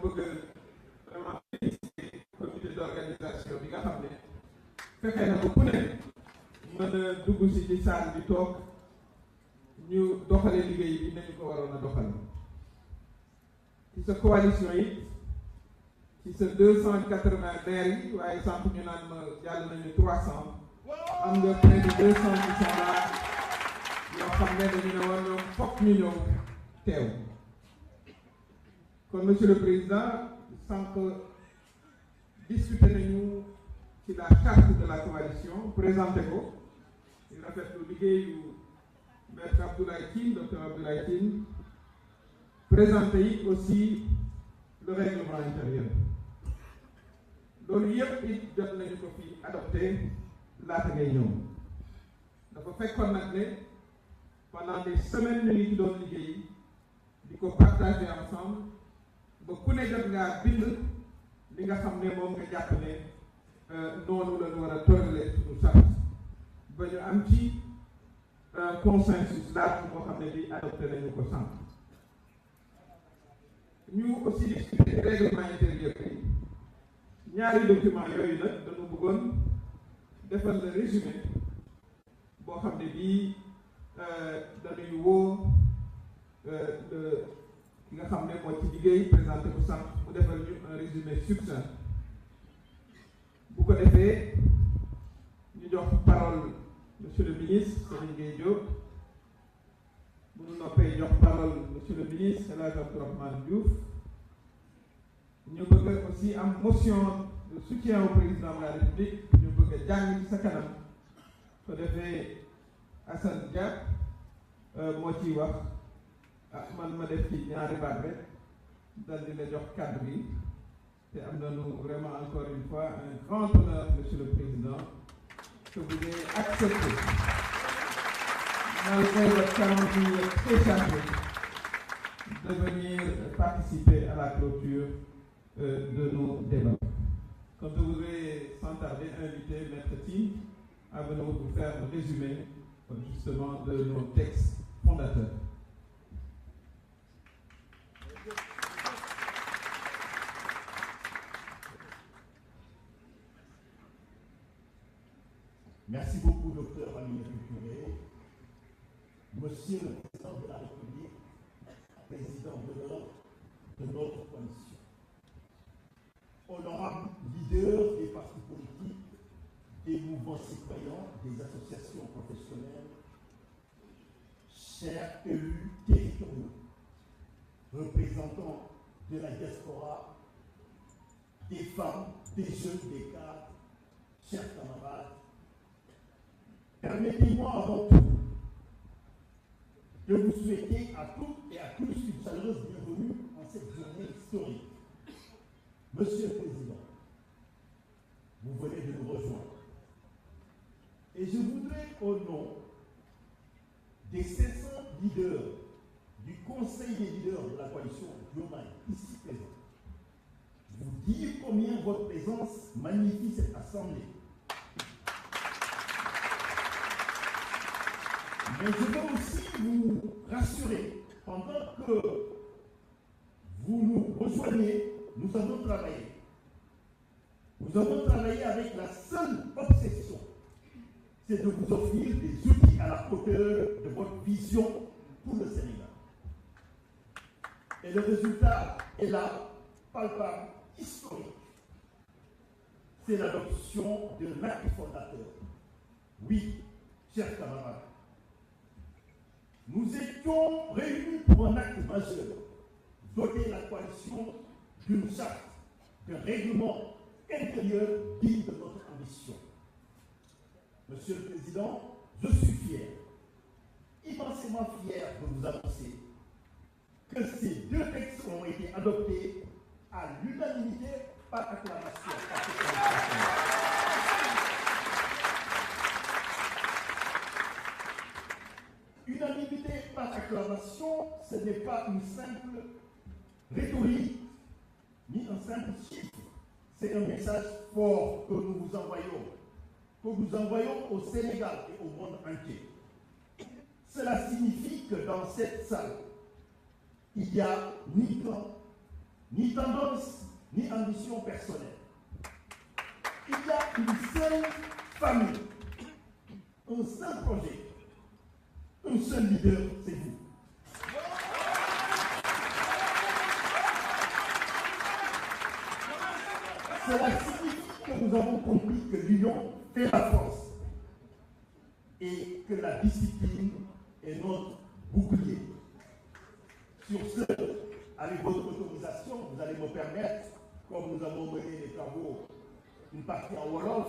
bëgg vraiment féliciter comité d'organisation bi nga xam ne fexe na ko ku ne mën a dugg si ci salle bi toog ñu doxale liggéey bi nañu ko waroon a doxal ci sa coalition yi ci sa 280 maires yi waaye sànq ñu naan ma jàll nañu 300 am nga près de 200 qui sont là yoo xam ne dañu ne war ñoom fokk ñu ñëw teew kon monsieur le président sànq discuté nañu ci la charte de la coalition présenté ko ñu rafetlu liggéeyu maître Abdoulaye Tine docteur Abdoulaye Tine présenté yi aussi le règlement intérieur loolu yëpp it jot nañu ko fi adopté laata ngay ñëw dafa fekkoon nag ne pendant des semaines ñu ngi ci doon liggéey di ko partager ensemble ba ku ne jot ngaa bind li nga xam ne moom nga jàpp ne noonu la ñu war a tëralee suñu charte ba ñu am ci consensus large boo xam ne bi adopté nañu ko sànq ñu aussi discuter règlement intérieur bi ñaari document yooyu nag dañu bëggoon defal le résumé boo xam ne bii dañuy woo ki nga xam ne moo ci liggéey présenté ko sànq mu defal ñu un résumé succinct bu ko defee ñu jox parole monsieur le ministre Serigne Gueye Diop bu ñu noppee jox parole monsieur le ministre El Hadj Abdourahmane Diouf ñu bëgg aussi am motion de soutien au président de la République ñu bëgg a jàng ci sa kanam ko defee Assane Dia moo ciy wax man ma def ci ñaari baat rek dal di la jox kàddu gi te am nañu vraiment encore une fois un grand honneur monsieur le président que vous ayez accepté malgré votre calendrier très chargé de venir participer à la clôture de nos débats. Comme je voudrais sans tarder inviter Maître Tine à venir vous faire un résumé justement de nos textes fondateurs. Merci beaucoup, docteur Aminata Touré. Monsieur le président de la République, président de notre coalition. Honorable leader des partis politiques, des mouvements citoyens, des associations professionnelles, chers élus territoriaux, représentants de la diaspora, des femmes, des jeunes, des cadres, chers camarades, permettez-moi avant tout de vous souhaiter à toutes et à tous une chaleureuse bienvenue en cette journée historique. Monsieur le Président, vous venez de nous rejoindre. Et je voudrais, au nom des 500 leaders du Conseil des leaders de la coalition Diomaye, ici présent, vous dire combien votre présence magnifie cette assemblée. Mais je veux aussi vous rassurer, pendant que vous nous rejoignez, nous avons travaillé. Nous avons travaillé avec la seule obsession, c'est de vous offrir des outils à la hauteur de votre vision pour le Sénégal. Et le résultat est là, palpable, historique. C'est l'adoption de l'acte fondateur. Oui, chers camarades, nous étions réunis pour un acte majeur, doter la coalition d'une charte, d'un règlement intérieur digne de notre ambition. Monsieur le Président, je suis fier, immensément fier de vous annoncer que ces deux textes ont été adoptés à l'unanimité par acclamation. Unanimité par acclamation, ce n'est pas une simple rhétorique, ni un simple chiffre. C'est un message fort que nous vous envoyons au Sénégal et au monde entier. Cela signifie que dans cette salle, il n'y a ni clan, ni tendance, ni ambition personnelle. Il y a une seule famille, un seul projet, un seul leader, c'est vous. Cela signifie que nous avons compris que l'union fait la force et que la discipline est notre bouclier. Sur ce, avec votre autorisation, vous allez me permettre, comme nous avons mené les travaux, une partie en Wolof,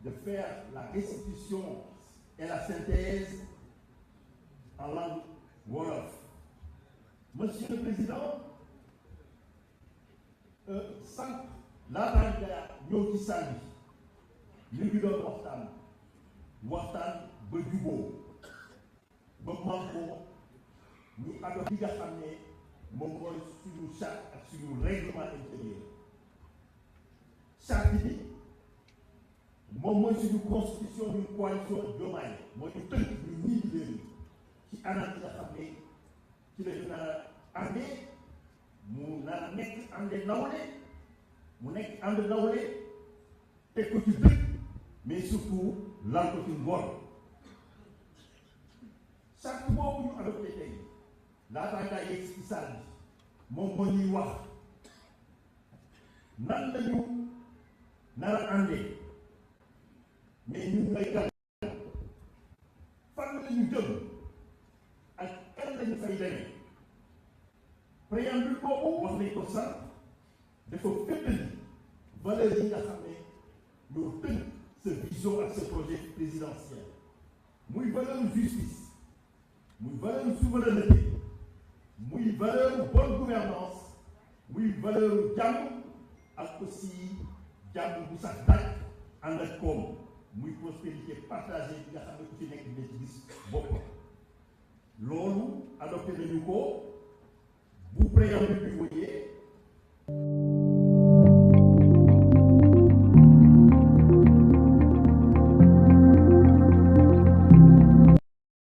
de faire la restitution et la synthèse en langue Wolof. Monsieur le Président, sans laata nga ñëw ci salle bi ñu ngi doon waxtaan ba juboo ba mànkoo ñu adopté li nga xam ne moom mooy suñu charte ak suñu règlement intérieur. Charte bi moom mooy suñu constitution d'une coalition Diomaye mooy ñu tënk ñu ñii leader yi ci anam yi nga xam ne ci la ñu nar a àndee mu nar a nekk àndee nawle mu nekk ànd nawle teg ko ci dëkk mais surtout lal ko ci ngor. charte boobu ñu adopté tey laataa ngaa yegg ci salle bi moom moo ñuy wax nan lañu nar a àndee mais ñu ngay gàll fan lañu jëm ak kan lañu fay demee. préambule boobu wax nañ ko sax dafa féppali valeurs yi nga xam ne ñoo tënk sa vision ak sa projet présidentiel muy valeur justice muy valeur souveraineté muy valeur bonne gouvernance muy valeur jàmm ak aussi jàmm bu sax dàkk ànd ak koom muy prospérité partagée bi nga xam ne ku ci nekk dina ci gis boppam. loolu adopté nañu ko bu préambule bi wëyee